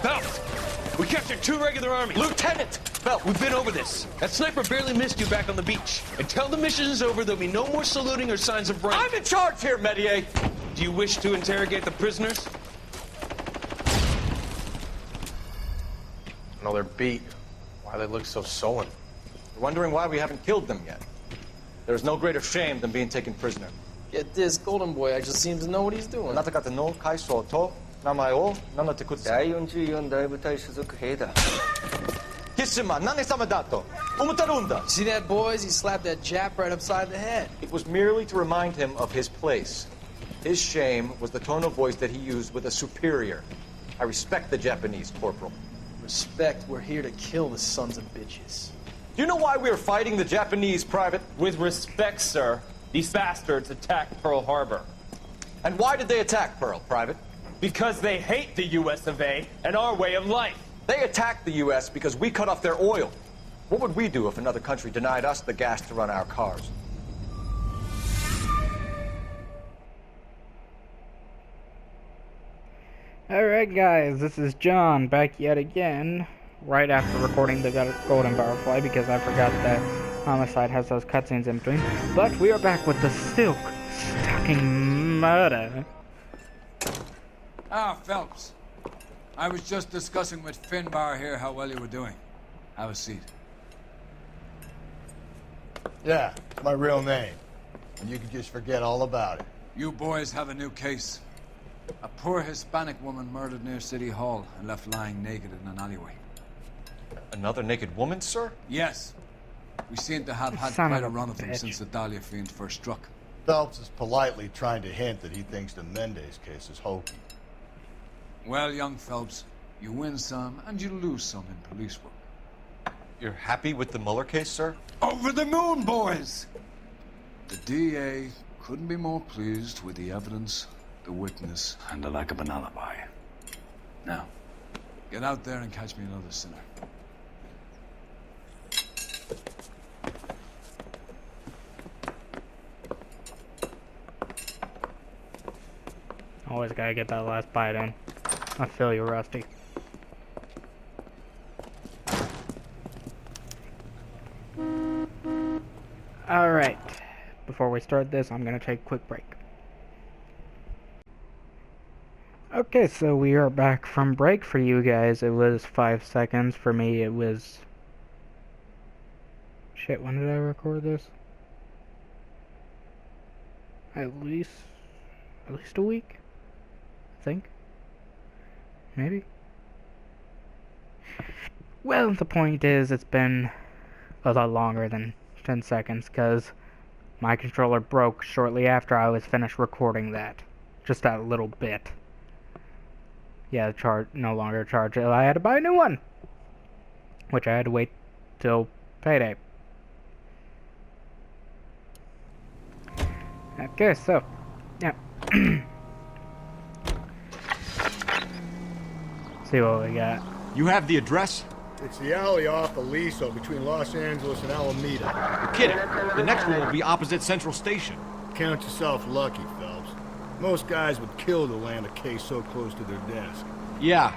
Phelps! We captured 2 regular army. Lieutenant! Phelps, we've been over this. That sniper barely missed you back on the beach. Until the mission is over, there'll be no more saluting or signs of rank. I'm in charge here, Medier! Do you wish to interrogate the prisoners? No, they're beat. Why they look so sullen? We're wondering why we haven't killed them yet. There's no greater shame than being taken prisoner. Yet this golden boy actually seems to know what he's doing. あなた方の会社と名前を名乗ってください。第44大部隊所属兵だ。キッシュマン、何様だと思ってるんだ。 See that, boys? He slapped that Jap right upside the head. It was merely to remind him of his place. His shame was the tone of voice that he used with a superior. I respect the Japanese, Corporal. Respect, we're here to kill the sons of bitches. Do you know why we are fighting the Japanese, Private? With respect, sir, these bastards attacked Pearl Harbor. And why did they attack Pearl, Private? Because they hate the US of A and our way of life. They attacked the U.S. because we cut off their oil. What would we do if another country denied us the gas to run our cars? Alright guys, this is John back yet again, right after recording the Golden Barrelfly because I forgot that Homicide has those cutscenes in between. But we are back with the Silk Stocking Murder. Ah, Phelps. I was just discussing with Finbar here how well you were doing. Have a seat. Yeah, it's my real name. And you can just forget all about it. You boys have a new case. A poor Hispanic woman murdered near City Hall and left lying naked in an alleyway. Another naked woman, sir? Yes. We seem to have had Son quite of a a run of them bitch. since the Dahlia fiend first struck. Phelps is politely trying to hint that he thinks the Mendez case is hokey. Well, young Phelps, you win some and you lose some in police work. You're happy with the Mueller case, sir? Over the moon, boys! The DA couldn't be more pleased with the evidence, the witness, and the lack of an alibi. Now, get out there and catch me another sinner. Always gotta get that last bite in. I feel you, Rusty. Alright, before we start this, I'm gonna take a quick break. Okay, so we are back from break for you guys. It was 5 seconds. For me, it was... Shit, when did I record this? At least a week? I think. Maybe? Well, the point is, it's been a lot longer than 10 seconds, because my controller broke shortly after I was finished recording that. Just that little bit. Yeah, the charge no longer charged. I had to buy a new one, which I had to wait till payday. Okay, so yeah. See what we got. You have the address? It's the alley off Aliso between Los Angeles and Alameda. You're kidding. The next one will be opposite Central Station. Count yourself lucky, Phelps. Most guys would kill to land a case so close to their desk. Yeah,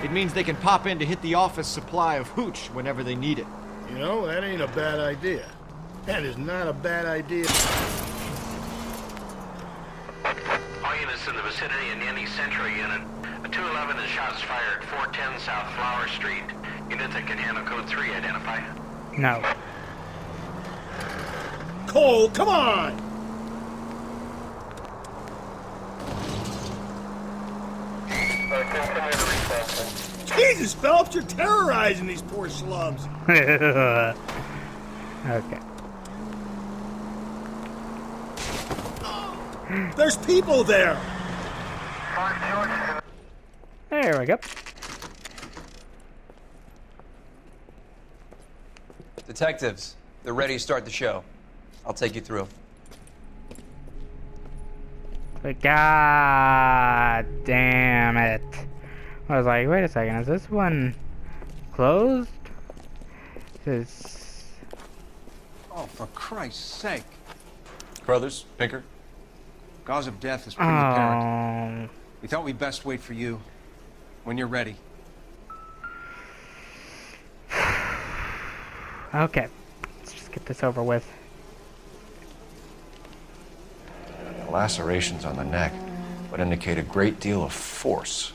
it means they can pop in to hit the office supply of hooch whenever they need it. You know, that ain't a bad idea. That is not a bad idea. All units in the vicinity in any Central unit. A 211 is shots fired, 410 South Flower Street. Units that can handle code 3 identify. No. Cole, come on! Jesus, Phelps, you're terrorizing these poor slums. Okay. There's people there. There we go. Detectives, they're ready to start the show. I'll take you through. But God damn it. I was like, wait a second, is this one closed? Oh, for Christ's sake. Brothers, Pinker? Cause of death is pretty apparent. Oh. We thought we'd best wait for you. When you're ready. Okay. Let's just get this over with. The lacerations on the neck would indicate a great deal of force.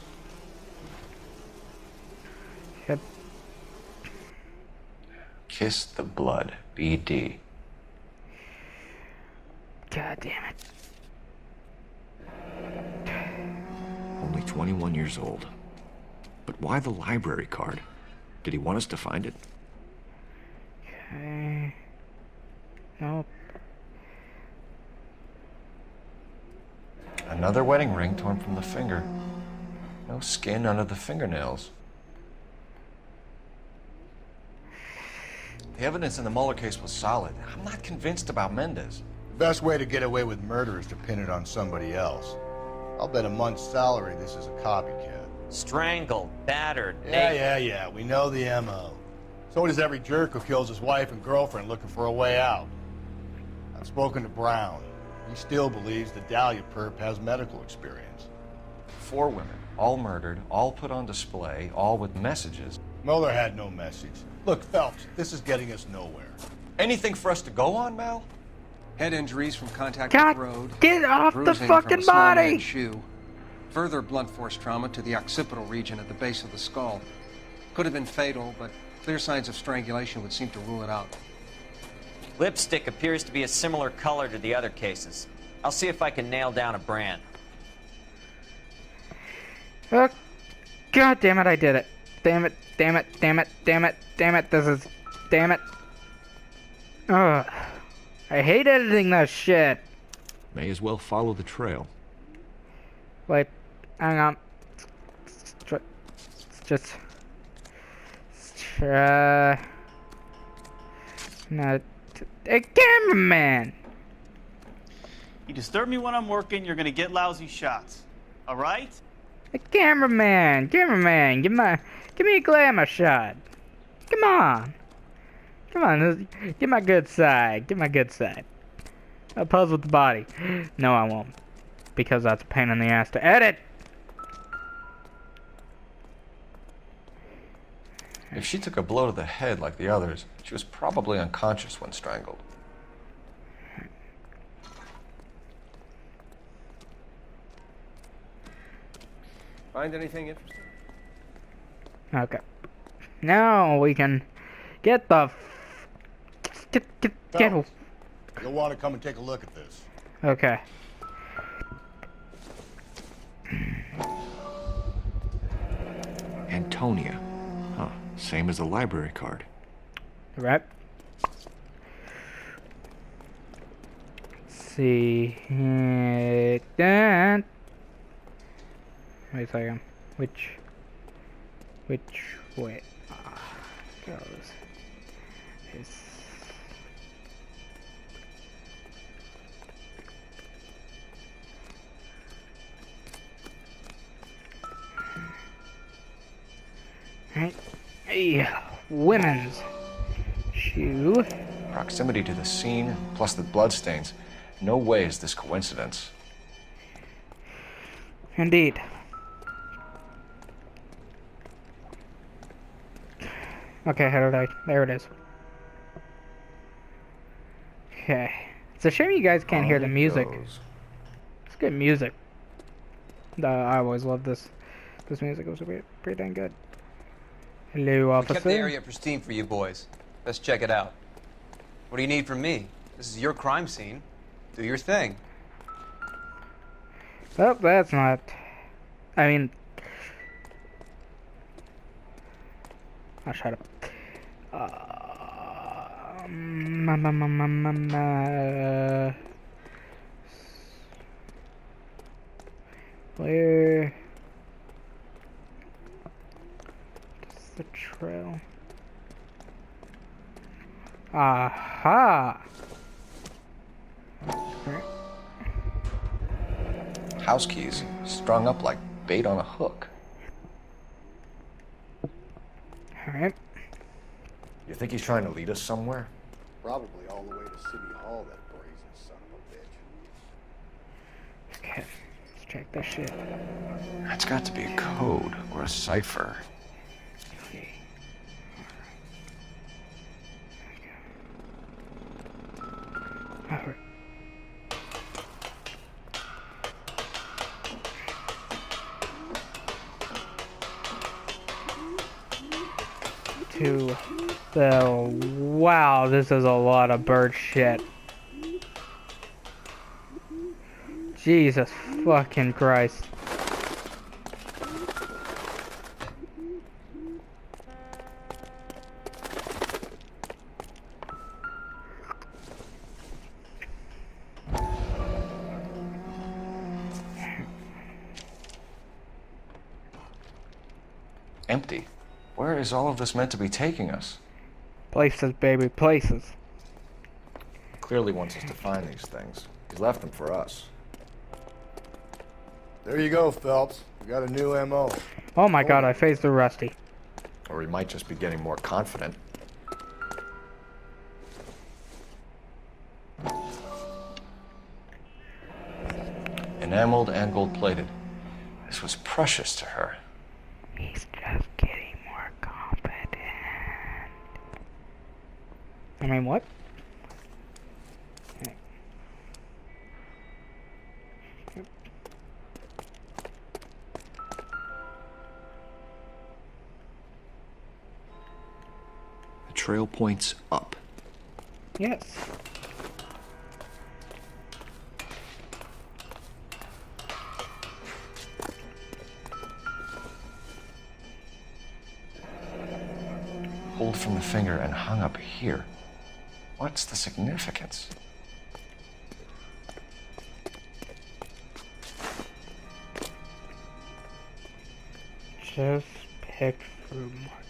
Yep. Kiss the blood, BD. God damn it. Only 21 years old. But why the library card? Did he want us to find it? Okay. Nope. Another wedding ring torn from the finger. No skin under the fingernails. The evidence in the Mueller case was solid. I'm not convinced about Mendez. The best way to get away with murder is to pin it on somebody else. I'll bet a month's salary this is a copycat. Strangled, battered, Yeah, we know the M.O. So does every jerk who kills his wife and girlfriend looking for a way out. I've spoken to Brown. He still believes the Dahlia perp has medical experience. 4 women, all murdered, all put on display, all with messages. Mueller had no message. Look, Phelps, this is getting us nowhere. Anything for us to go on, Mal? Head injuries from contact God, with the road. get off the Bruising from fucking a small body! man's shoe. Further blunt force trauma to the occipital region at the base of the skull. Could have been fatal, but clear signs of strangulation would seem to rule it out. Lipstick appears to be a similar color to the other cases. I'll see if I can nail down a brand. Oh, God damn it, I did it. Damn it, damn it, damn it, damn it, damn it, this is... Damn it. Ugh. I hate editing this shit. May as well follow the trail. Wait, hang on. Just... No... A cameraman! You disturb me when I'm working, you're gonna get lousy shots. Alright? A cameraman! Cameraman! Give me a glamour shot! Come on! Come on, get my good side. Get my good side. I'll pose with the body. No, I won't. Because that's a pain in the ass to edit! If she took a blow to the head like the others, she was probably unconscious when strangled. Find anything interesting? Okay. Now we can get the get Fellas, you'll want to come and take a look at this. Okay. Antonia. Huh. Same as the library card. Right. See that. Wait a second. Which way goes this? Right. Hey, women's shoe. Proximity to the scene, plus the bloodstains. No way is this coincidence. Indeed. Okay, how did I? There it is. Okay. It's a shame you guys can't hear the music. It's good music. I always loved this. This music was pretty dang good. Hello, We officer. kept the area pristine for you boys. Let's check it out. What do you need from me? This is your crime scene. Do your thing. Oh, that's not. I mean. Oh, shut up. Where is the trail? Aha! House keys strung up like bait on a hook. Alright. You think he's trying to lead us somewhere? Probably all the way to City Hall, that brazen Son of a bitch. Okay, let's check this shit. That's got to be a code or a cipher. Alright. To the wow, this is a lot of bird shit. Jesus fucking Christ. Empty. Where is all of this meant to be taking us? Places, baby, places. Clearly wants us to find these things. He's left them for us. There you go, Phelps. We got a new MO. Oh my god, I phased through Rusty. Or he might just be getting more confident. Enameled and gold-plated. This was precious to her. He's just getting more confident. I mean, what? Okay. The trail points up. Yes. Pulled from the finger and hung up here. What's the significance? Just pick fruit market.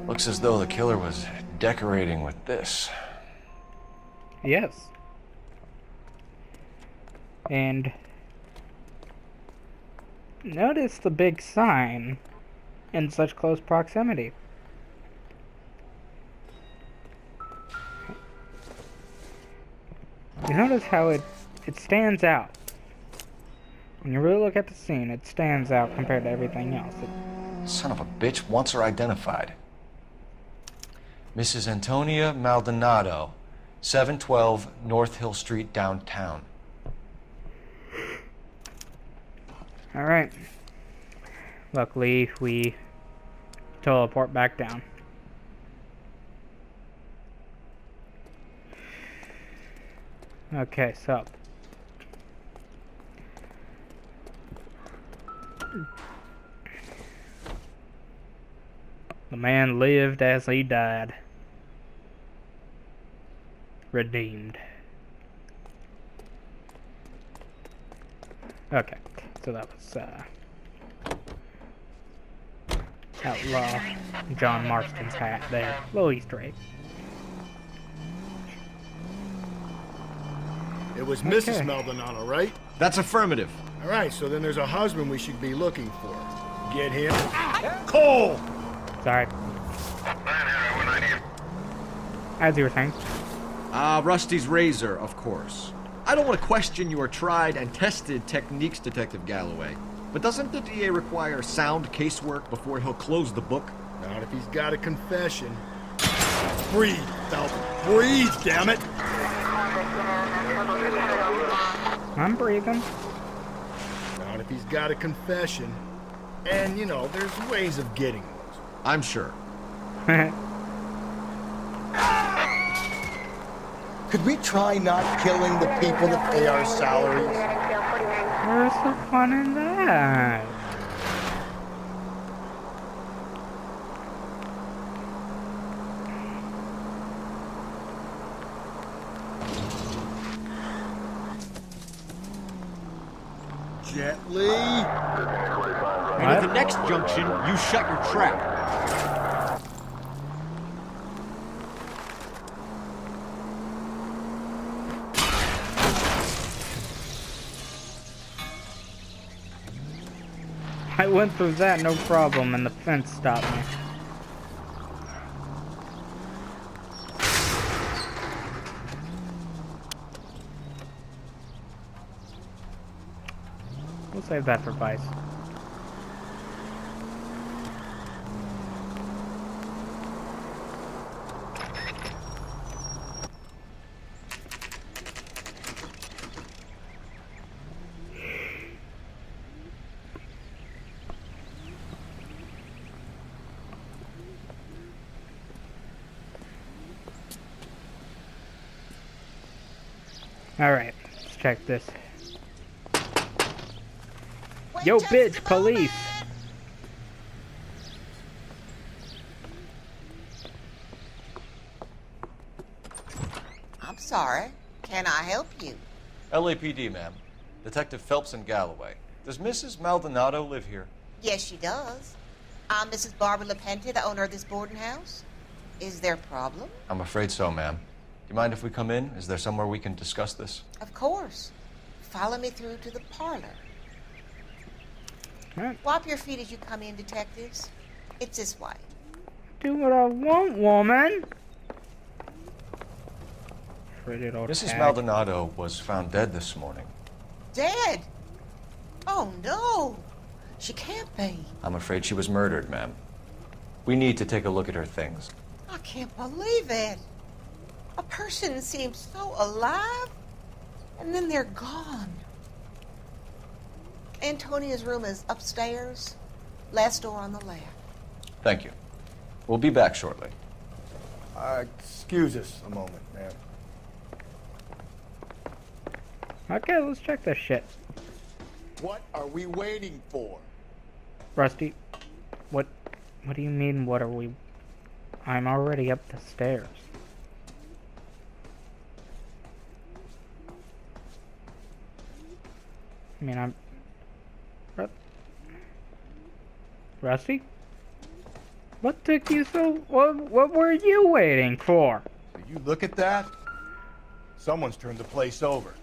Looks as though the killer was decorating with this. Yes. And notice the big sign in such close proximity. You notice how it stands out. When you really look at the scene, it stands out compared to everything else. Son of a bitch wants her identified. Mrs. Antonia Maldonado, 712 North Hill Street, downtown. Alright. Luckily, we teleport back down. Okay, so. The man lived as he died. Redeemed. Okay, so that was, Outlaw John Marston's hat there. Little Easter egg. It was Mrs. Maldonado, right? That's affirmative. All right, so then there's a husband we should be looking for. Get him. Cole! Sorry. As you were saying. Rusty's razor, of course. I don't want to question your tried and tested techniques, Detective Galloway. But doesn't the DA require sound casework before he'll close the book? Not if he's got a confession. Breathe, Phelps. Breathe, damn it! I'm breathing. Not if he's got a confession. And, you know, there's ways of getting those. I'm sure. Could we try not killing the people that pay our salaries? Where's the fun in that? Gently. And at the next junction, you shut your trap. I went through that no problem, and the fence stopped me. We'll save that for Vice. Alright, let's check this. Yo, bitch, police! I'm sorry. Can I help you? LAPD, ma'am. Detective Phelps and Galloway. Does Mrs. Maldonado live here? Yes, she does. I'm Mrs. Barbara LaPente, the owner of this boarding house. Is there a problem? I'm afraid so, ma'am. Do you mind if we come in? Is there somewhere we can discuss this? Of course. Follow me through to the parlor. Right. Wipe your feet as you come in, detectives. It's this way. Do what I want, woman! Mrs. Maldonado was found dead this morning. Dead? Oh, no. She can't be. I'm afraid she was murdered, ma'am. We need to take a look at her things. I can't believe it. A person seems so alive, and then they're gone. Antonia's room is upstairs, last door on the left. Thank you. We'll be back shortly. Excuse us a moment, ma'am. Okay, let's check this shit. What are we waiting for? Rusty, what do you mean, what are we... I'm already up the stairs. I mean, I'm... Rusty? What took you so... What were you waiting for? Did you look at that? Someone's turned the place over.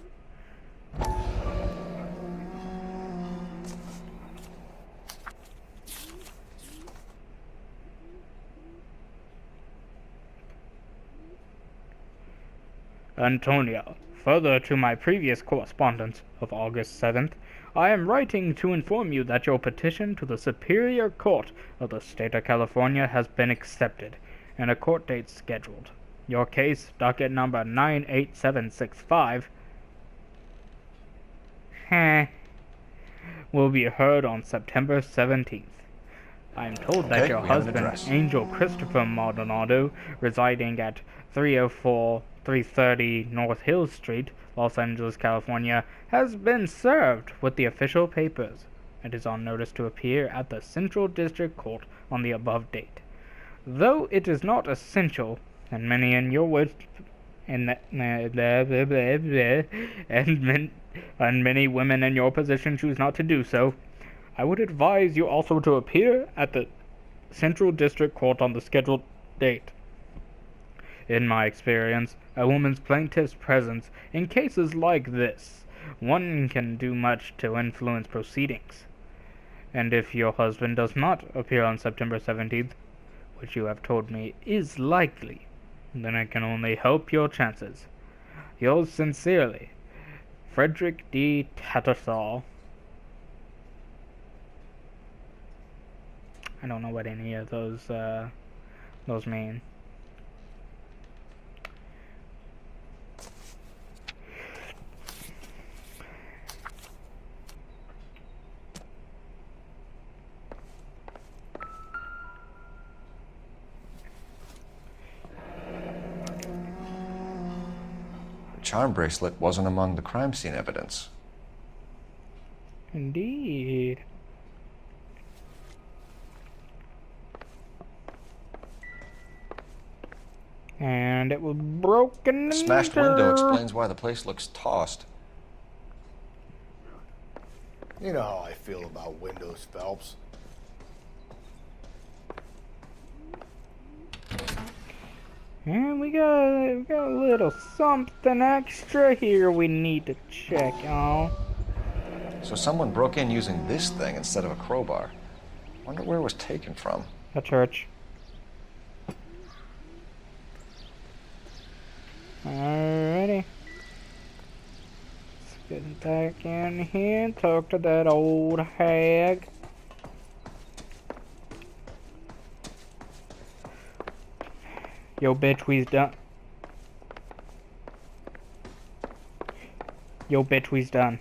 Antonia, further to my previous correspondence of August 7th, I am writing to inform you that your petition to the Superior Court of the State of California has been accepted, and a court date scheduled. Your case, docket number 98765, will be heard on September 17th. I am told that your husband, Angel Christopher Maldonado, residing at 330 North Hill Street, Los Angeles, California, has been served with the official papers and is on notice to appear at the Central District Court on the above date. Though it is not essential, and many in your words, and many women in your position choose not to do so, I would advise you also to appear at the Central District Court on the scheduled date. In my experience, a woman's plaintiff's presence in cases like this, one can do much to influence proceedings. And if your husband does not appear on September 17th, which you have told me is likely, then it can only help your chances. Yours sincerely, Frederick D. Tattersall. I don't know what any of those mean. The charm bracelet wasn't among the crime scene evidence. Indeed. And it was broken. The smashed window explains why the place looks tossed. You know how I feel about windows, Phelps. And we got a little something extra here we need to check on. So someone broke in using this thing instead of a crowbar. Wonder where it was taken from. A church. Alrighty. Let's get back in here and talk to that old hag. Yo, bitch, we's done. Yo, bitch, we's done.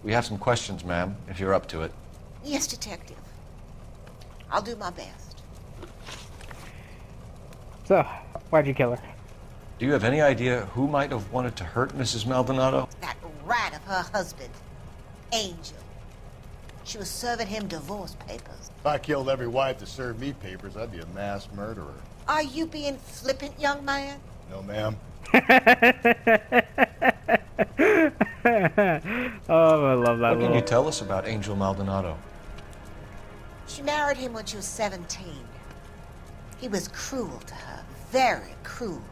We have some questions, ma'am, if you're up to it. Yes, Detective. I'll do my best. So, why'd you kill her? Do you have any idea who might have wanted to hurt Mrs. Maldonado? That rat of her husband, Angel. She was serving him divorce papers. If I killed every wife that served me papers, I'd be a mass murderer. Are you being flippant, young man? No, ma'am. Oh, I love that. What can you tell us about Angel Maldonado? She married him when she was 17. He was cruel to her, very cruel.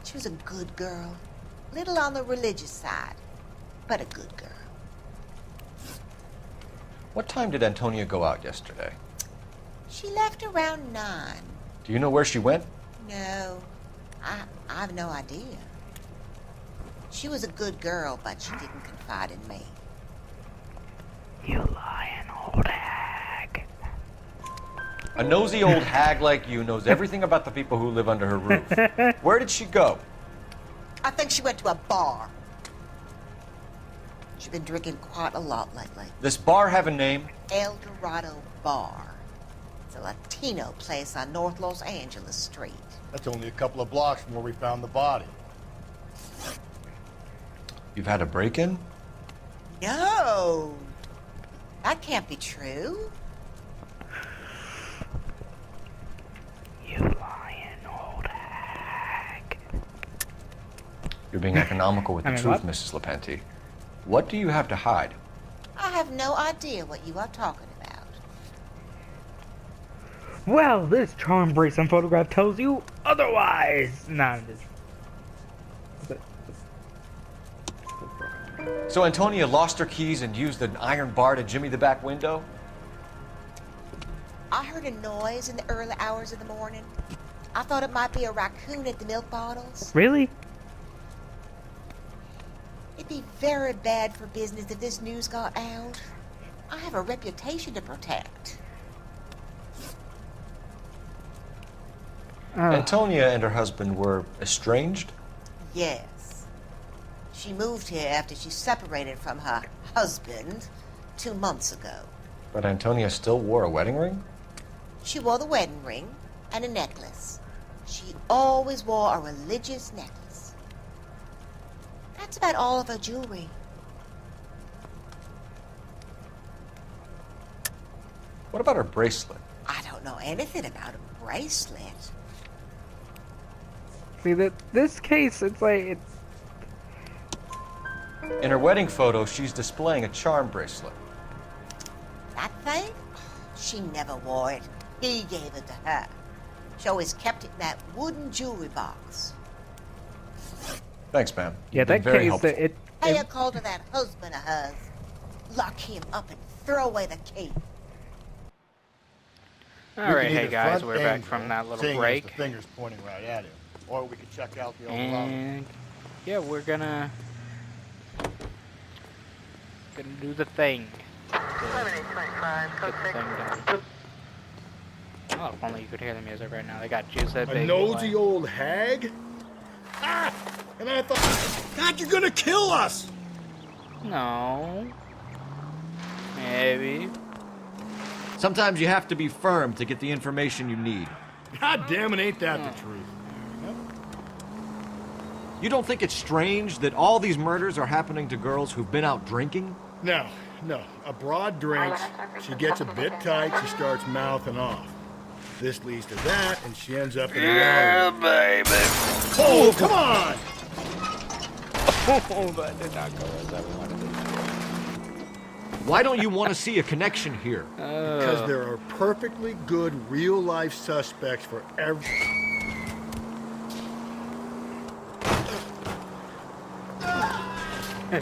She was a good girl, little on the religious side, but a good girl. What time did Antonia go out yesterday? She left around 9. Do you know where she went? No, I have no idea. She was a good girl, but she didn't confide in me. You lying old hag. A nosy old hag like you knows everything about the people who live under her roof. Where did she go? I think she went to a bar. She's been drinking quite a lot lately. This bar have a name? El Dorado Bar. It's a Latino place on North Los Angeles Street. That's only a couple of blocks from where we found the body. You've had a break-in? No! That can't be true. You lying old hag. You're being economical with the truth, what? Mrs. Lepenti. What do you have to hide? I have no idea what you are talking about. Well, this charm bracelet photograph tells you otherwise. Nah, it is. So Antonia lost her keys and used an iron bar to jimmy the back window? I heard a noise in the early hours of the morning. I thought it might be a raccoon at the milk bottles. Really? It'd be very bad for business if this news got out. I have a reputation to protect. Antonia and her husband were estranged? Yes. She moved here after she separated from her husband 2 months ago. But Antonia still wore a wedding ring? She wore the wedding ring and a necklace. She always wore a religious necklace. That's about all of her jewelry. What about her bracelet? I don't know anything about a bracelet. See, this case, it's like, it's... In her wedding photo, she's displaying a charm bracelet. That thing? She never wore it. He gave it to her. She always kept it in that wooden jewelry box. Thanks, ma'am. Yeah, You've been that very case, helpful. Pay a call to that husband of hers. Lock him up and throw away the key. Alright, hey guys, we're back from that little break. The finger's pointing right at him. Or we could check out the old And yeah, we're gonna do the thing. Get the thing done. Oh, if only you could hear the music right now. They got Juice that A big nosy old hag? Ah! And I thought, God, you're gonna kill us! No. Maybe. Sometimes you have to be firm to get the information you need. God damn it, ain't that the truth? You don't think it's strange that all these murders are happening to girls who've been out drinking? No. A broad drinks, she gets a bit tight, she starts mouthing off. This leads to that, and she ends up in the Yeah, baby. Oh, come on! Oh, that did not go as I wanted it. Why don't you want to see a connection here? Because there are perfectly good real-life suspects for every... He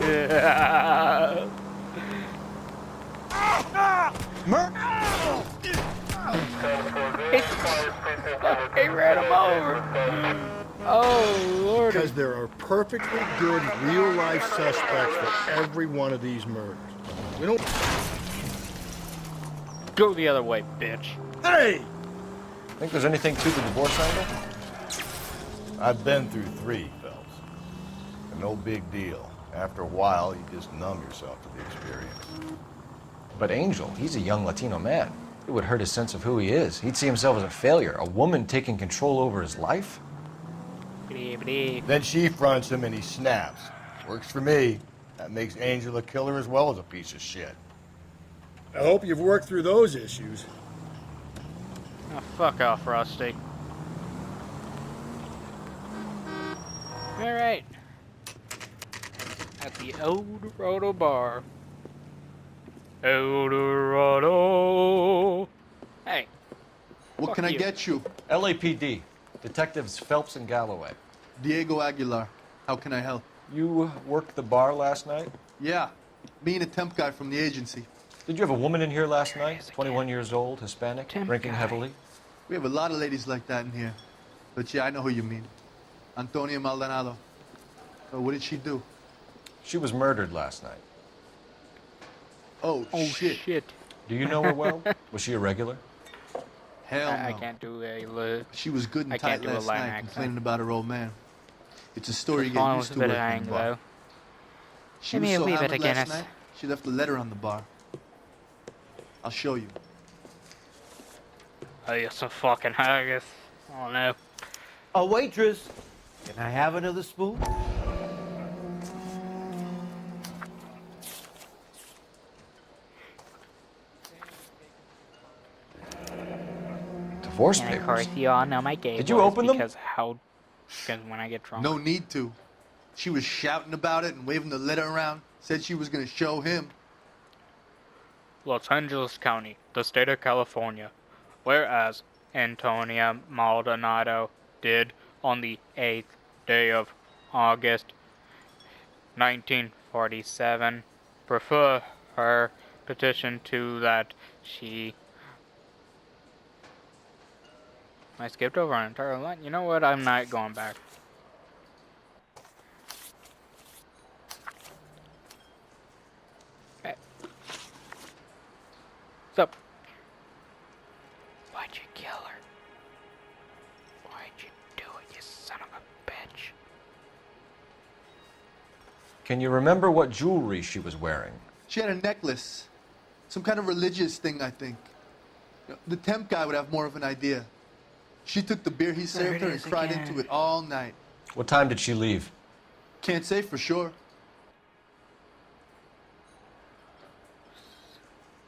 ran him over. Oh, Lord. Because there are perfectly good real-life suspects for every one of these murders. We don't... Go the other way, bitch. Hey! Think there's anything to the divorce angle? I've been through 3, Phelps. No big deal. After a while, you just numb yourself to the experience. But Angel, he's a young Latino man. It would hurt his sense of who he is. He'd see himself as a failure. A woman taking control over his life? Then she fronts him and he snaps. Works for me. That makes Angel a killer as well as a piece of shit. I hope you've worked through those issues. Oh, fuck off, Rusty. Alright. At the Eldorado Bar. Eldorado. Hey. What can I get you? LAPD. Detectives Phelps and Galloway. Diego Aguilar. How can I help? You worked the bar last night? Yeah. Me and a temp guy from the agency. Did you have a woman in here last night? 21 years old, Hispanic, drinking heavily? We have a lot of ladies like that in here. But yeah, I know who you mean. Antonia Maldonado. So what did she do? She was murdered last night. Oh, shit. Do you know her well? Was she a regular? Hell no. I can't do a She was good and tight last night, complaining about her old man. It's a story you get used to working in the bar. She was so hammered last night, she left a letter on the bar. I'll show you. Oh, you're some fucking haggis. Oh, no. A waitress. Can I have another spoon? Divorce And of papers? course, you all know my game. Did you open them? Because when I get drunk. No need to. She was shouting about it and waving the letter around. Said she was going to show him. Los Angeles County, the state of California. Whereas Antonia Maldonado did on the 8th day of August 1947 prefer her petition to that she... I skipped over an entire line. You know what? I'm not going back. Okay. What's up? Why'd you kill her? Why'd you do it, you son of a bitch? Can you remember what jewelry she was wearing? She had a necklace. Some kind of religious thing, I think. The temp guy would have more of an idea. She took the beer he served her and cried into it all night. What time did she leave? Can't say for sure.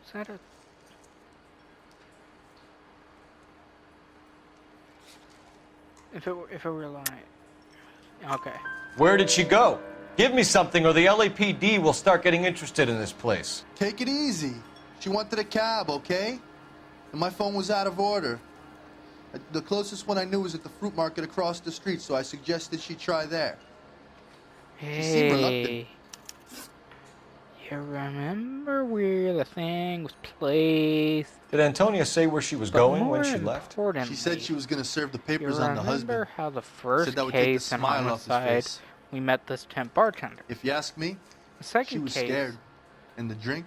Is that a... If it were lying... Okay. Where did she go? Give me something or the LAPD will start getting interested in this place. Take it easy. She wanted a cab, okay? And my phone was out of order. The closest one I knew was at the fruit market across the street, so I suggested she try there. She seemed reluctant. You remember where the thing was placed? Did Antonia say where she was going when she left? She said she was going to serve the papers you on the husband. remember how the first Said that would take the case in smile off his homicide, face. we met this temp bartender. If you ask me, The second she was case, scared. And the drink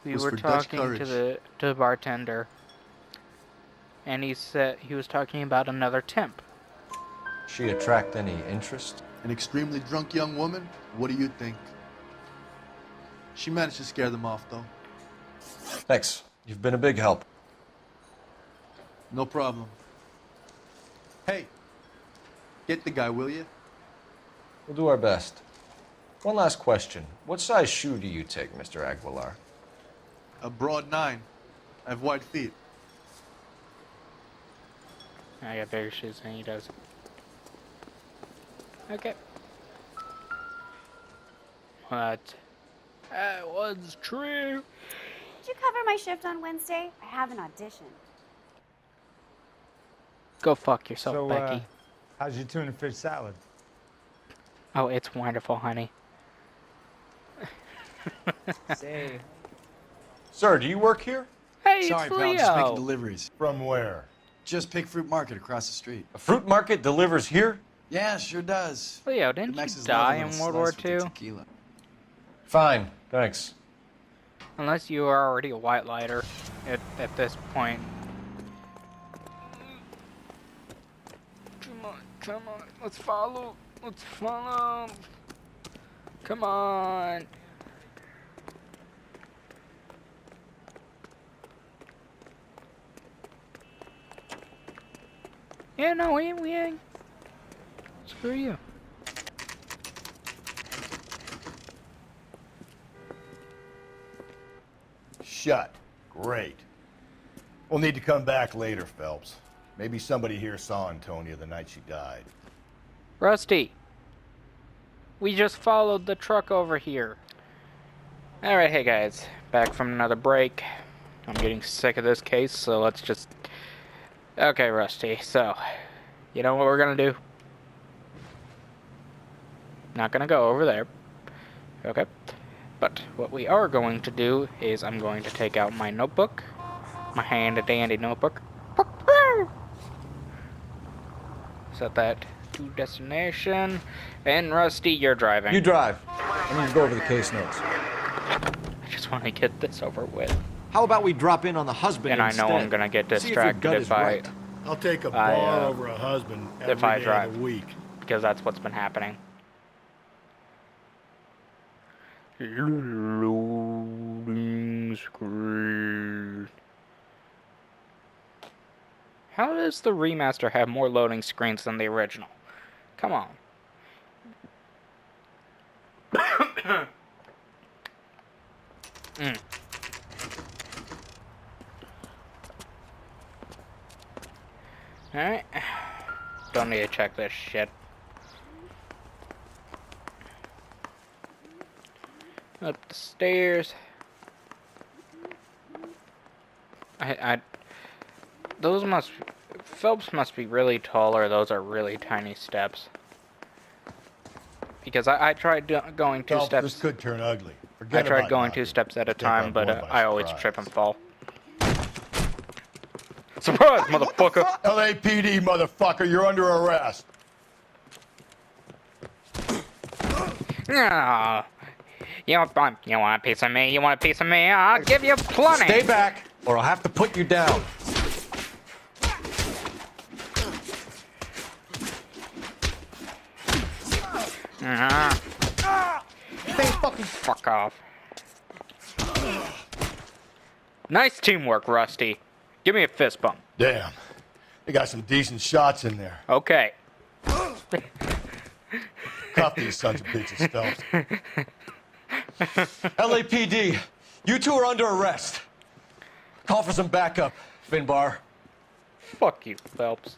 we was were for Dutch talking courage. to the bartender, and he said he was talking about another temp. She attract any interest? An extremely drunk young woman? What do you think? She managed to scare them off, though. Thanks. You've been a big help. No problem. Hey, get the guy, will you? We'll do our best. One last question. What size shoe do you take, Mr. Aguilar? A broad 9. I have wide feet. I got bigger shoes than he does. Okay. What? That was true. Did you cover my shift on Wednesday? I have an audition. Go fuck yourself, Becky. How's your tuna fish salad? Oh, it's wonderful, honey. Say. Sir, do you work here? Hey, Sorry, it's pal. Just making Leo. deliveries. From where? Just Pig Fruit Market across the street. A fruit market delivers here? Yeah, sure does. Leo, didn't you Max's die lovely in little World War slice with the II? tequila. Fine, thanks. Unless you are already a white lighter at this point. Come on, let's follow. Let's follow. Come on. Yeah, no, we ain't. Screw you. Shut. Great. We'll need to come back later, Phelps. Maybe somebody here saw Antonia the night she died. Rusty. We just followed the truck over here. Alright, hey guys. Back from another break. I'm getting sick of this case, so let's just... Okay, Rusty, so... You know what we're gonna do? Not gonna go over there. Okay. But what we are going to do is I'm going to take out my notebook. My handy-dandy notebook. Set that to destination. And Rusty, you're driving. You drive. I need to go over the case notes. I just want to get this over with. How about we drop in on the husband And instead? I know I'm gonna get See if your distracted gut if is I... right. I'll take a bar over a husband every if I day drive, of the week. because that's what's been happening. Loading screen. How does the remaster have more loading screens than the original? Come on. Alright. Don't need to check this shit. Up the stairs. Those must... Phelps must be really tall, or those are really tiny steps. Because I tried going two Phelps, steps... this could turn ugly. I Forget tried about going knocking. 2 steps at a Take our time, but boy by I always surprise. trip and fall. Surprise, motherfucker! LAPD, motherfucker, you're under arrest. No. You want a piece of me? You want a piece of me? I'll give you plenty! Stay back, or I'll have to put you down. Fuck off. Nice teamwork, Rusty. Give me a fist bump. Damn. They got some decent shots in there. Okay. Cuff these sons of bitches, Phelps. LAPD, you two are under arrest. Call for some backup, Finbar. Fuck you, Phelps.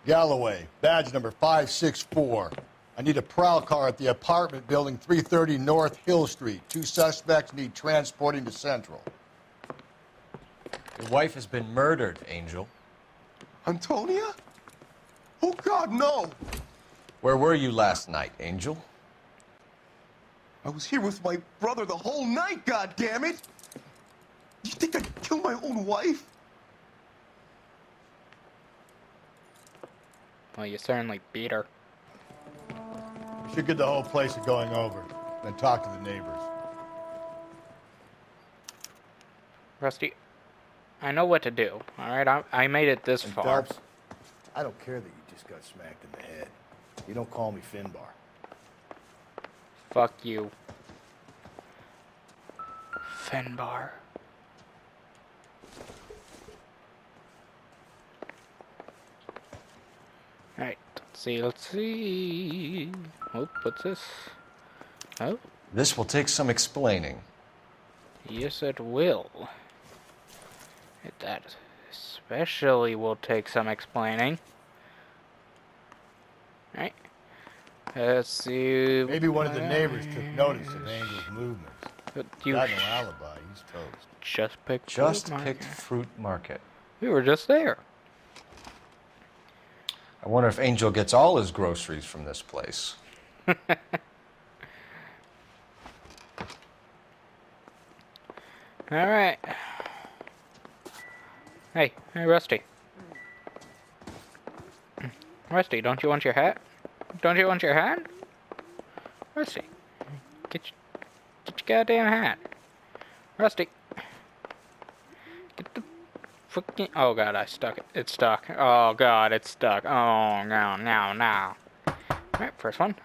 Galloway, badge number 564. I need a prowl car at the apartment building 330 North Hill Street. 2 suspects need transporting to Central. Your wife has been murdered, Angel. Antonia? Oh, God, no! Where were you last night, Angel? I was here with my brother the whole night, goddammit! You think I'd kill my own wife? Well, you certainly beat her. We should get the whole place going over, then talk to the neighbors. Rusty, I know what to do, alright? I made it this And far. Phelps, I don't care that you just got smacked in the head. You don't call me Finbar. Fuck you. Finbar. Alright, let's see. Oh, what's this? Oh? This will take some explaining. Yes, it will. That especially will take some explaining. Alright. Let's see. Maybe one of the neighbors took notice of Angel's movements. You Got no alibi, he's toast. Just picked Just fruit picked market. fruit market. We were just there. I wonder if Angel gets all his groceries from this place. All right. Hey, Rusty. Rusty, don't you want your hat? Don't you want your hat? Rusty, get your goddamn hat. Rusty. Get the fucking... Oh god, I stuck it. It's stuck. Oh god, it's stuck. Oh, no. Alright, first one.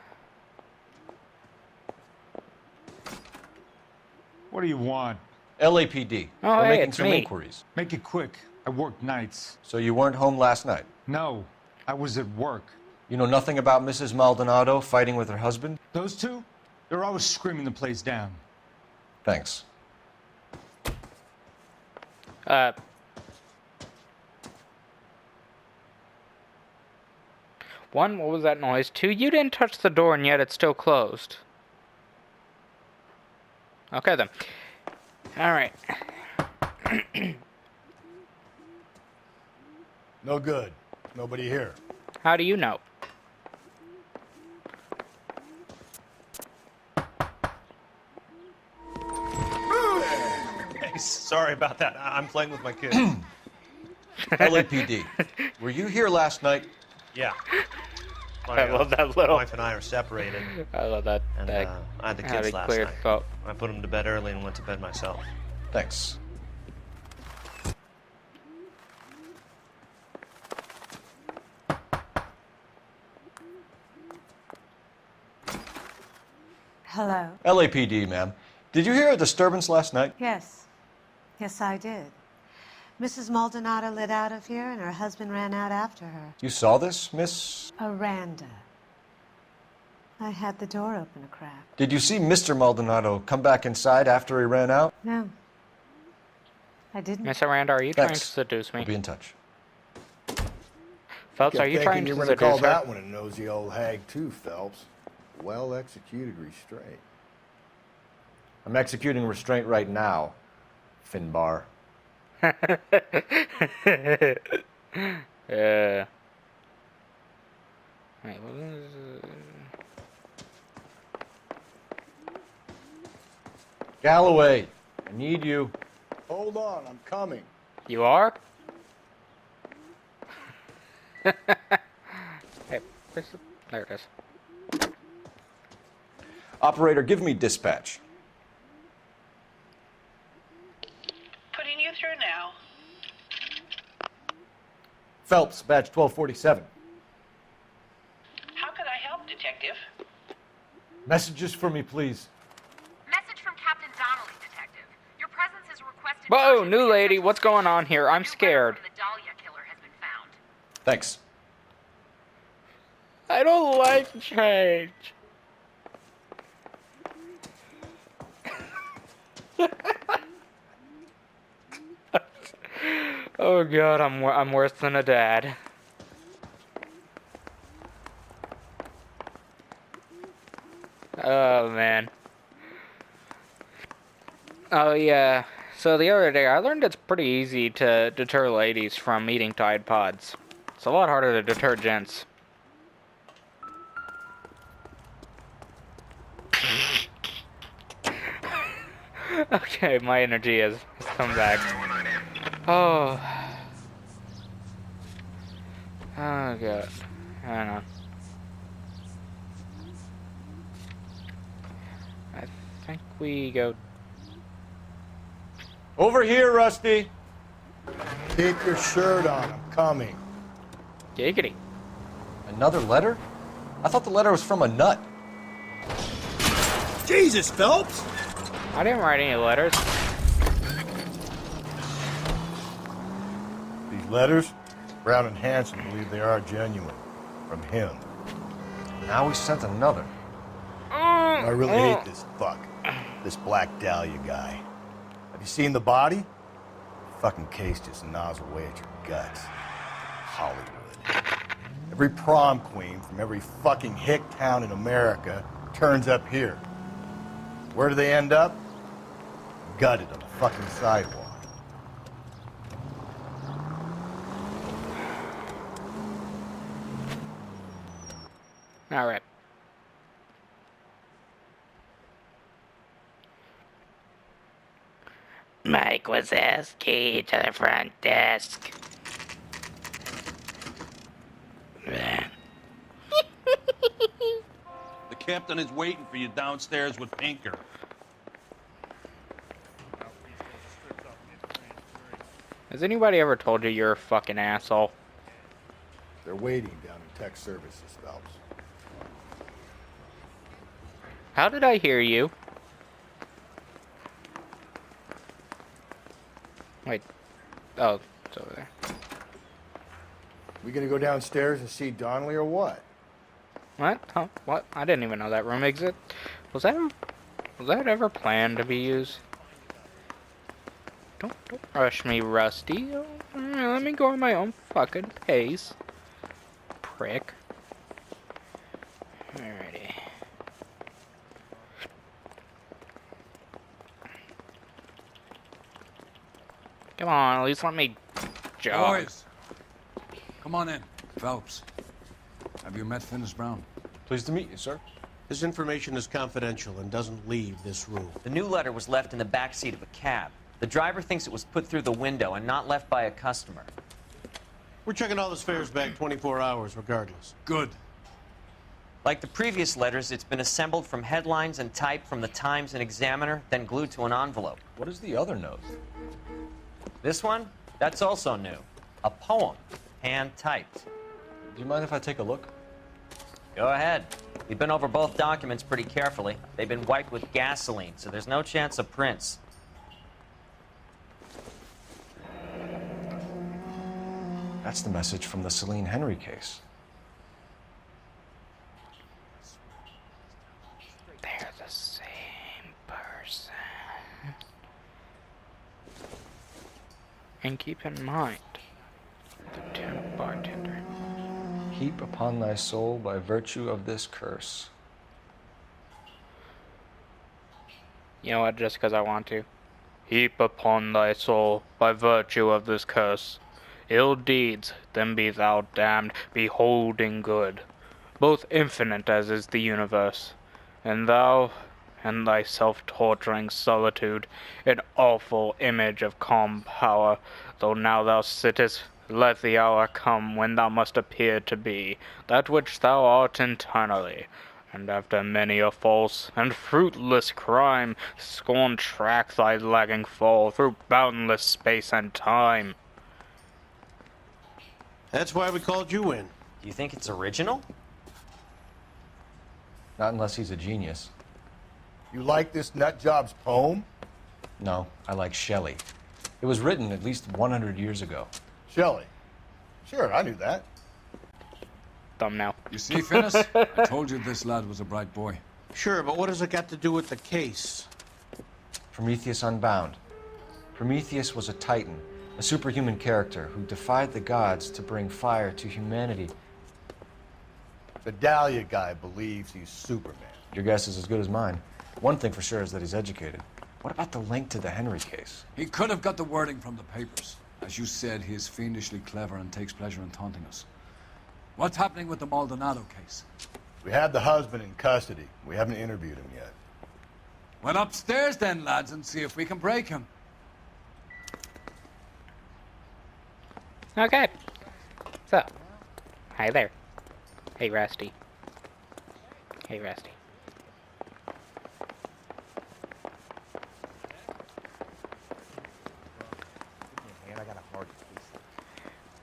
What do you want? LAPD. Oh, We're hey, making it's some me. inquiries. Make it quick. I work nights. So you weren't home last night? No, I was at work. You know nothing about Mrs. Maldonado fighting with her husband? Those two? They're always screaming the place down. Thanks. One, what was that noise? Two, you didn't touch the door and yet it's still closed. Okay then. Alright. No good. Nobody here. How do you know? Hey, sorry about that. I'm playing with my kids. LAPD. Were you here last night? Yeah. I love that little... My wife and I are separated. I love that. And that I had the how kids he last cleared night. thought. I put them to bed early and went to bed myself. Thanks. Hello. LAPD, ma'am. Did you hear a disturbance last night? Yes. Yes, I did. Mrs. Maldonado lit out of here, and her husband ran out after her. You saw this, Miss? Aranda. I had the door open a crack. Did you see Mr. Maldonado come back inside after he ran out? No. I didn't. Miss Aranda, are you trying to Thanks. seduce me? I'll be in touch. Phelps, Kept are you thinking trying to you were seduce gonna call her? that one a nosy old hag too, Phelps. Well executed restraint. I'm executing restraint right now, Finbar. Yeah. Wait, what is Galloway, I need you. Hold on, I'm coming. You are? Hey, where's the... There it is. Operator, give me dispatch. Putting you through now. Phelps, badge 1247. How could I help, Detective? Messages for me, please. Message from Captain Donnelly, Detective. Your presence is requested. Whoa, new lady, what's going on here? I'm scared. The Dahlia killer has been found. Thanks. I don't like change. Oh god, I'm worse than a dad. Oh man. Oh yeah. So the other day I learned it's pretty easy to deter ladies from eating Tide Pods. It's a lot harder to deter gents. Okay, my energy has come back. Oh. Oh god. Hang on. I think we go... Over here, Rusty. Keep your shirt on, I'm coming. Giggity. Another letter? I thought the letter was from a nut. Jesus, Phelps! I didn't write any letters. These letters, Brown and Hanson believe they are genuine. From him. Now we sent another. I really hate this fuck. This Black Dahlia guy. Have you seen the body? Fucking case just gnaws away at your guts. Hollywood. Every prom queen from every fucking hick town in America turns up here. Where do they end up? Gutted on the fucking sidewalk. Alright. Mike Wazowski to the front desk. The captain is waiting for you downstairs with Pinker. Has anybody ever told you you're a fucking asshole? They're waiting down in tech services, Phelps. How did I hear you? Wait. Oh, it's over there. We gonna go downstairs and see Donnelly or what? What? Huh? What? I didn't even know that room existed. Was that ever planned to be used? Don't rush me, Rusty. Let me go at my own fucking pace. Prick. Alrighty. Come on, at least let me jog. Boys, come on in. Phelps, have you met Finis Brown? Pleased to meet you, sir. This information is confidential and doesn't leave this room. The new letter was left in the back seat of a cab. The driver thinks it was put through the window and not left by a customer. We're checking all the fares back 24 hours regardless. Good. Like the previous letters, it's been assembled from headlines and typed from the Times and Examiner, then glued to an envelope. What is the other note? This one? That's also new. A poem, hand-typed. Do you mind if I take a look? Go ahead. We've been over both documents pretty carefully. They've been wiped with gasoline, so there's no chance of prints. That's the message from the Celine Henry case. They're the same person. And keep in mind, the temp bartender. Heap upon thy soul by virtue of this curse. You know what, just because I want to. Heap upon thy soul by virtue of this curse. Ill deeds, then be thou damned, beholding good, both infinite as is the universe, and thou, and thy self-torturing solitude, an awful image of calm power, though now thou sittest, let the hour come when thou must appear to be that which thou art internally, and after many a false and fruitless crime, scorn track thy lagging fall through boundless space and time. That's why we called you in. Do you think it's original? Not unless he's a genius. You like this nutjob's poem? No, I like Shelley. It was written at least 100 years ago. Shelley? Sure, I knew that. Thumbnail. You see, Finis? I told you this lad was a bright boy. Sure, but what has it got to do with the case? Prometheus Unbound. Prometheus was a titan, a superhuman character who defied the gods to bring fire to humanity. The Dahlia guy believes he's Superman. Your guess is as good as mine. One thing for sure is that he's educated. What about the link to the Henry case? He could have got the wording from the papers. As you said, he is fiendishly clever and takes pleasure in taunting us. What's happening with the Maldonado case? We have the husband in custody. We haven't interviewed him yet. Well, upstairs then, lads, and see if we can break him. Okay. So, hi there. Hey, Rusty. Hey, Rusty.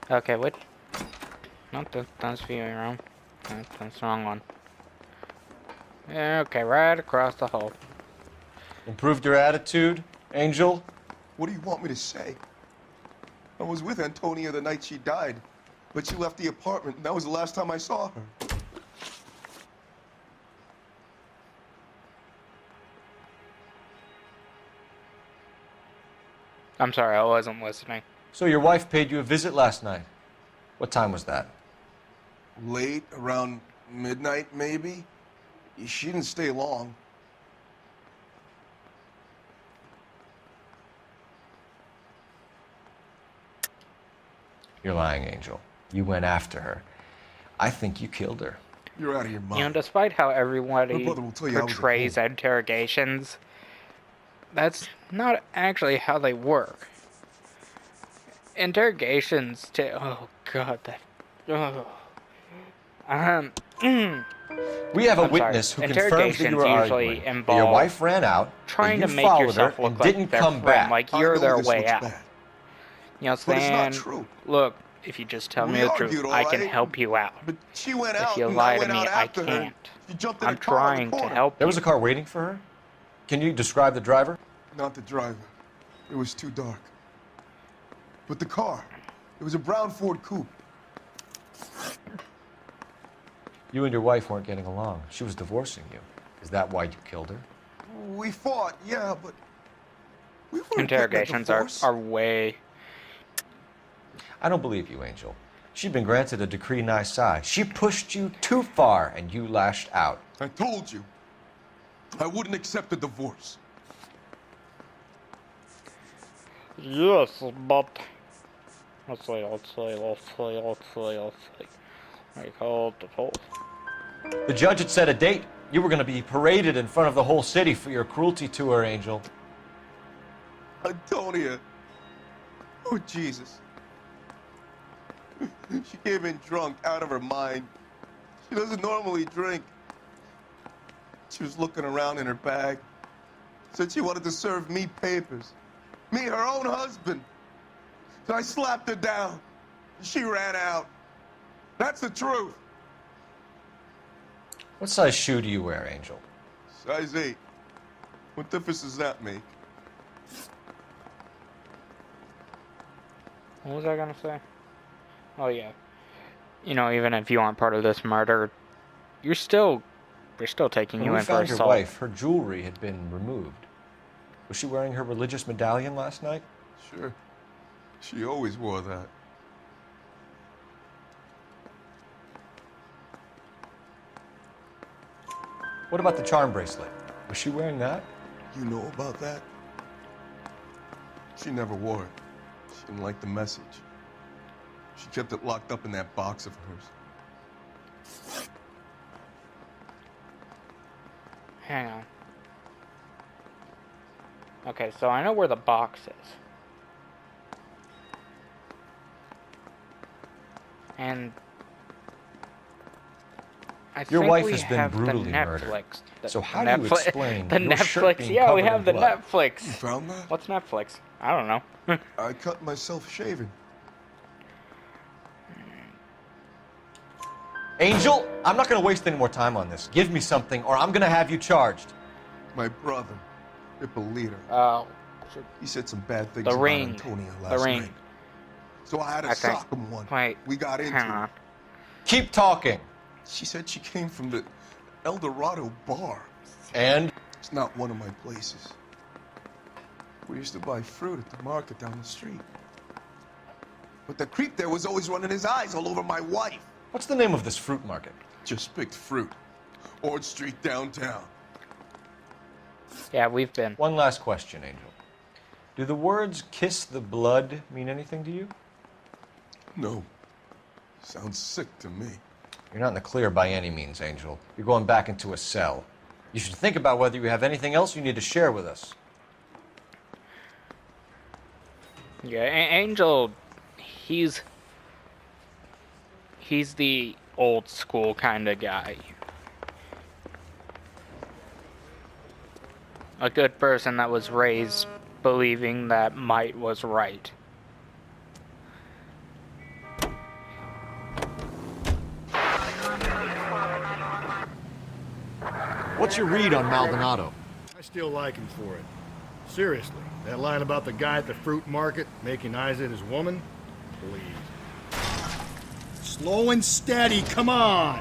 Okay, what? Not that's viewing room. That's the wrong one. Yeah, okay, right across the hall. Improved your attitude, Angel? What do you want me to say? I was with Antonia the night she died, but she left the apartment, and that was the last time I saw her. I'm sorry, I wasn't listening. So your wife paid you a visit last night. What time was that? Late, around midnight, maybe? She didn't stay long. You're lying, Angel. You went after her. I think you killed her. You're out of your mind. You know, despite how My everybody brother will tell you I was at portrays interrogations, that's not actually how they work. Interrogations oh god, that... We have a I'm witness sorry. who confirms that you were Usually arguing, that involve your wife ran out, trying that to you make followed yourself her look and like didn't their come friend, back. like I you're know their this way looks out. bad, You know, but it's not saying, true. look, if you just tell We me the truth, argued, all I can right, help you out. But she went If out, you and lie I to went me, out I after her. can't. She jumped in I'm a car in trying the to corner. help There was a car waiting for her? Can you describe the driver? Not the driver. It was too dark. But the car. It was a brown Ford Coupe. You and your wife weren't getting along. She was divorcing you. Is that why you killed her? We fought, yeah, but we weren't Interrogations are way... I don't believe you, Angel. She'd been granted a decree nisi. She pushed you too far, and you lashed out. I told you. I wouldn't accept a divorce. Yes, but... Let's see. I called the post. The judge had set a date. You were going to be paraded in front of the whole city for your cruelty to her, Angel. Antonia. Oh, Jesus. She came in drunk, out of her mind. She doesn't normally drink. She was looking around in her bag. Said she wanted to serve me papers. Me, her own husband. So I slapped her down. She ran out. That's the truth. What size shoe do you wear, Angel? Size 8. What difference does that make? What was I gonna say? Oh yeah. You know, even if you aren't part of this murder, we're still taking you When we in for found your assault. wife, her jewelry had been removed. Was she wearing her religious medallion last night? Sure. She always wore that. What about the charm bracelet? Was she wearing that? You know about that? She never wore it. She didn't like the message. She kept it locked up in that box of hers. Hang on. Okay, so I know where the box is. And Your think wife we has been have the brutally murdered. Netflix. So how do you explain the your shirt Netflix? being Yeah, we covered have in the blood? Netflix. You found that? What's Netflix? I don't know. I cut myself shaving. Angel, I'm not going to waste any more time on this. Give me something, or I'm going to have you charged. My brother, Ippolito. Oh. He said some bad things The about ring. Antonia The last ring. night. So I had to I think- sock him one. Wait. We got into Hang it. on. Keep talking. She said she came from the El Dorado bar. And? It's not one of my places. We used to buy fruit at the market down the street. But the creep there was always running his eyes all over my wife. What's the name of this fruit market? Just picked fruit. Ord Street downtown. Yeah, we've been. One last question, Angel. Do the words kiss the blood mean anything to you? No. Sounds sick to me. You're not in the clear by any means, Angel. You're going back into a cell. You should think about whether you have anything else you need to share with us. Yeah, Angel, he's the old school kind of guy. A good person that was raised believing that might was right. What's your read on Maldonado? I still like him for it. Seriously, that line about the guy at the fruit market making eyes at his woman? Please. Slow and steady, come on!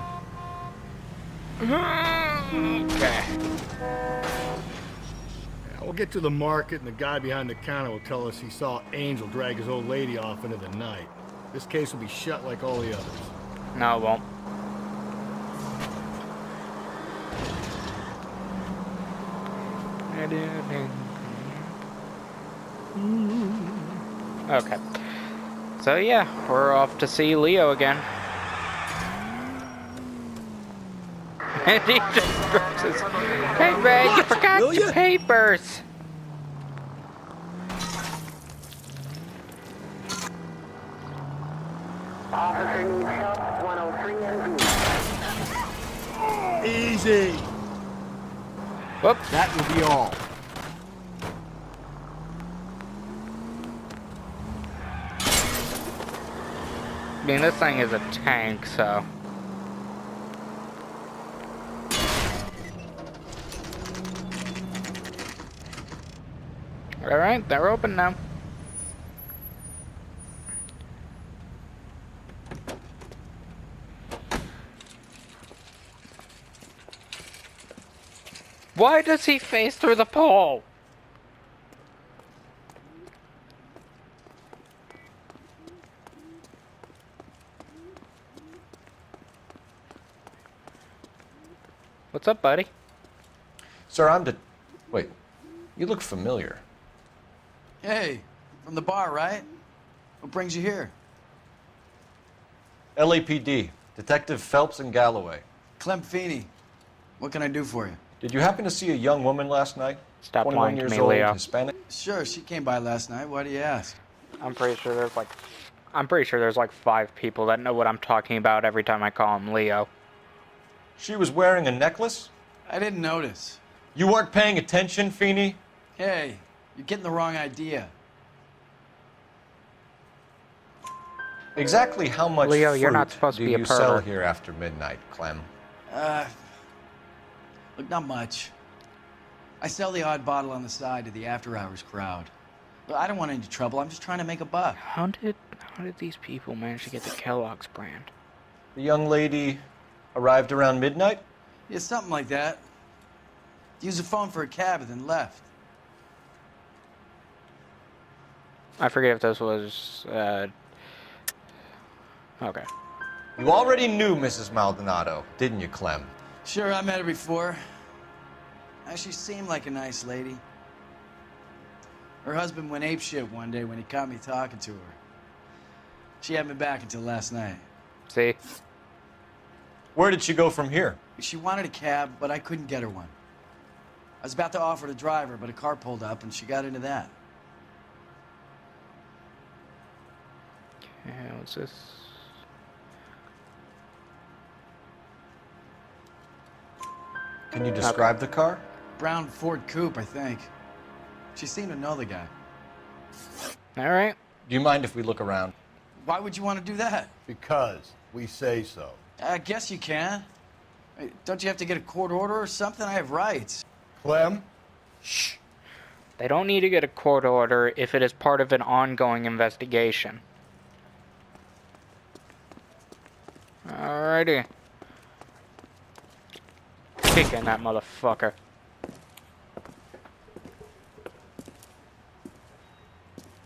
Okay. We'll get to the market and the guy behind the counter will tell us he saw Angel drag his old lady off into the night. This case will be shut like all the others. No, it won't. Okay. So yeah, we're off to see Leo again. And he just drops his... Hey, man, you forgot your papers! Easy. Whoops. That will be all. I mean, this thing is a tank, so... Alright, they're open now. Why does he face through the pole? What's up, buddy? Sir, Wait, you look familiar. Hey, from the bar, right? What brings you here? LAPD, Detective Phelps and Galloway. Clem Feeney. What can I do for you? Did you happen to see a young woman last night? Stop 21 lying to years me, old, Leo. Hispanic? Sure, she came by last night. Why do you ask? I'm pretty sure there's like 5 people that know what I'm talking about every time I call him Leo. She was wearing a necklace? I didn't notice. You weren't paying attention, Feeney? Hey, you're getting the wrong idea. Exactly how much Leo, you're not fruit supposed to do be a you sell pervert. here after midnight, Clem? Look, not much. I sell the odd bottle on the side to the after-hours crowd. But I don't want any trouble. I'm just trying to make a buck. How did these people manage to get the Kellogg's brand? The young lady arrived around midnight? Yeah, something like that. Used the phone for a cab and then left. I forget if this was, okay. You already knew Mrs. Maldonado, didn't you, Clem? Sure, I met her before. She seemed like a nice lady. Her husband went apeshit one day when he caught me talking to her. She had me back until last night. See? Where did she go from here? She wanted a cab, but I couldn't get her one. I was about to offer to drive her, but a car pulled up and she got into that. Okay, what's this? Can you describe the car? Brown Ford Coupe, I think. She seemed to know the guy. Alright. Do you mind if we look around? Why would you want to do that? Because we say so. I guess you can. Don't you have to get a court order or something? I have rights. Clem? Shh. They don't need to get a court order if it is part of an ongoing investigation. Alrighty. Kicking that motherfucker.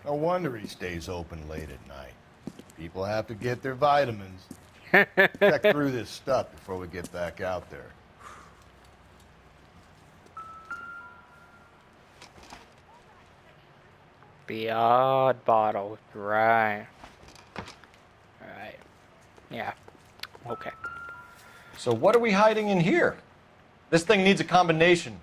No wonder he stays open late at night. People have to get their vitamins. Check through this stuff before we get back out there. The odd bottle, right. Right. Yeah. Okay. So what are we hiding in here? This thing needs a combination.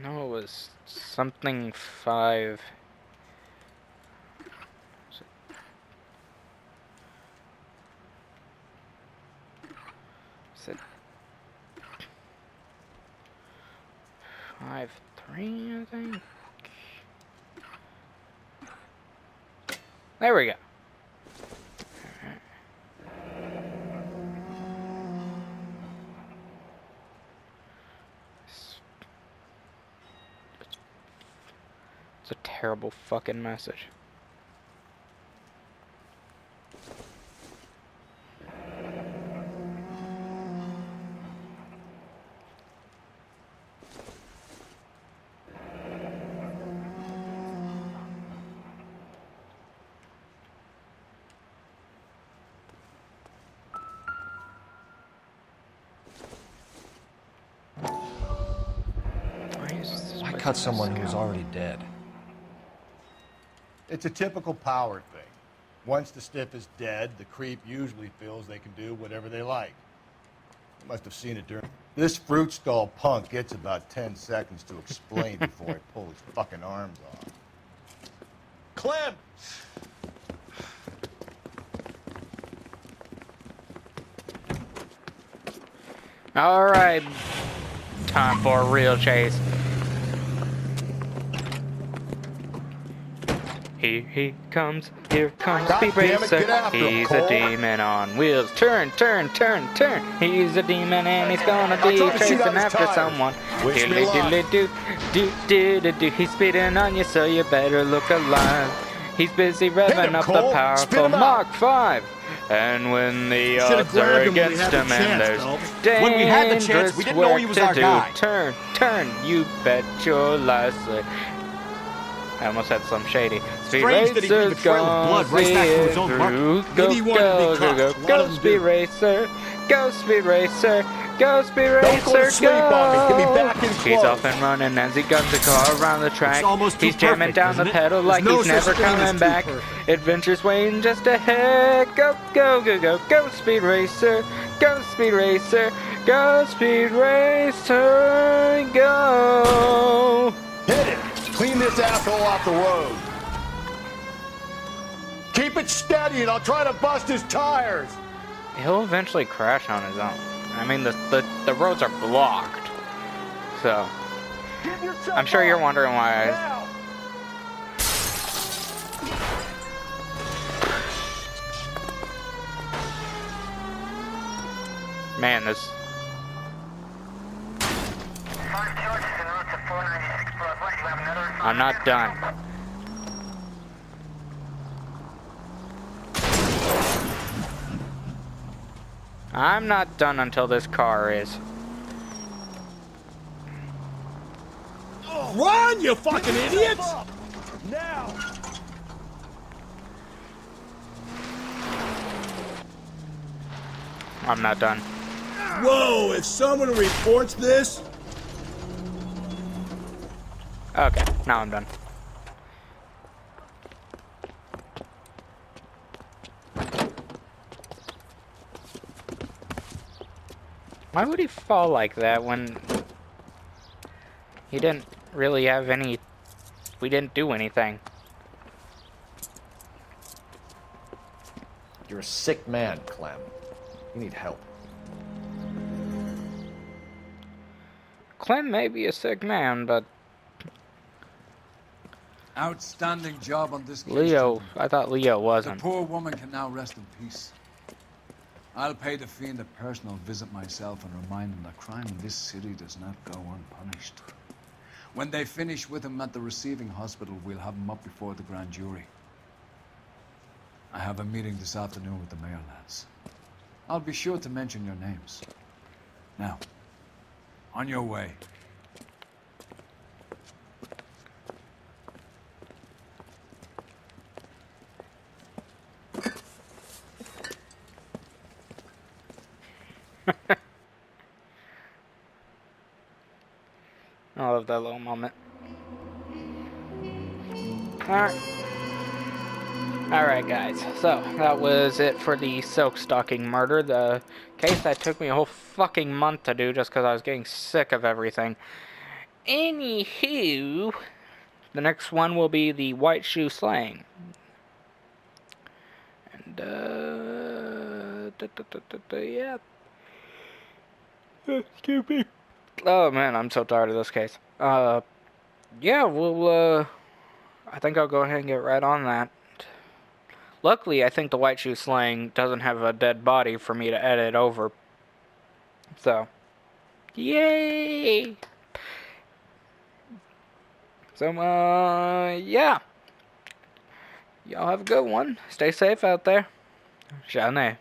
No, it was something 5. Is it 5-3, I think? There we go. It's a terrible fucking message. Why cut someone who was already dead? It's a typical power thing. Once the stiff is dead, the creep usually feels they can do whatever they like. You must have seen it during... This fruit stall punk gets about 10 seconds to explain before I pull his fucking arms off. Clem! Alright. Time for a real chase. Here comes Speed Racer. He's a demon on wheels. Turn, turn, turn, turn. He's a demon and he's gonna be chasing after someone. Do. He's speeding on you, so you better look alive. He's busy revving up the powerful Mach 5. And when the odds are against him and there's dangerous work to do, turn, you bet your life. I almost had some shady. Speed Racer's gone through. Go, Speed Racer. Go, Speed Racer. Go, Speed Racer, go! He's off and running as he guns the car around the track. He's jamming down the pedal like he's never coming back. Adventure's waiting just ahead. Go, go, go, go, go, Speed Racer. Go, Speed Racer. Go, Speed Racer, go! Hit it! Clean this asshole off the road. Keep it steady and I'll try to bust his tires. He'll eventually crash on his own. I mean, the roads are blocked. So, I'm sure you're wondering why Man, this... I'm not done. I'm not done until this car is. Run, you fucking idiots! Now! I'm not done. Whoa, if someone reports this... Okay, now I'm done. Why would he fall like that when he didn't really have any... We didn't do anything. You're a sick man, Clem. You need help. Clem may be a sick man, but... Outstanding job on this case. Leo, I thought Leo wasn't. The poor woman can now rest in peace. I'll pay the fiend a personal visit myself and remind him that crime in this city does not go unpunished. When they finish with him at the receiving hospital, we'll have him up before the grand jury. I have a meeting this afternoon with the mayor lads. I'll be sure to mention your names. Now, on your way. I love that little moment. Alright guys, so that was it for the silk stocking murder. The case that took me a whole fucking month to do just because I was getting sick of everything. Anywho, the next one will be the white shoe slaying. And, yeah. Stupid. Oh man, I'm so tired of this case. Yeah, we'll, I think I'll go ahead and get right on that. Luckily, I think the white shoe slaying doesn't have a dead body for me to edit over. So, yay! So, yeah. Y'all have a good one. Stay safe out there. Ciao.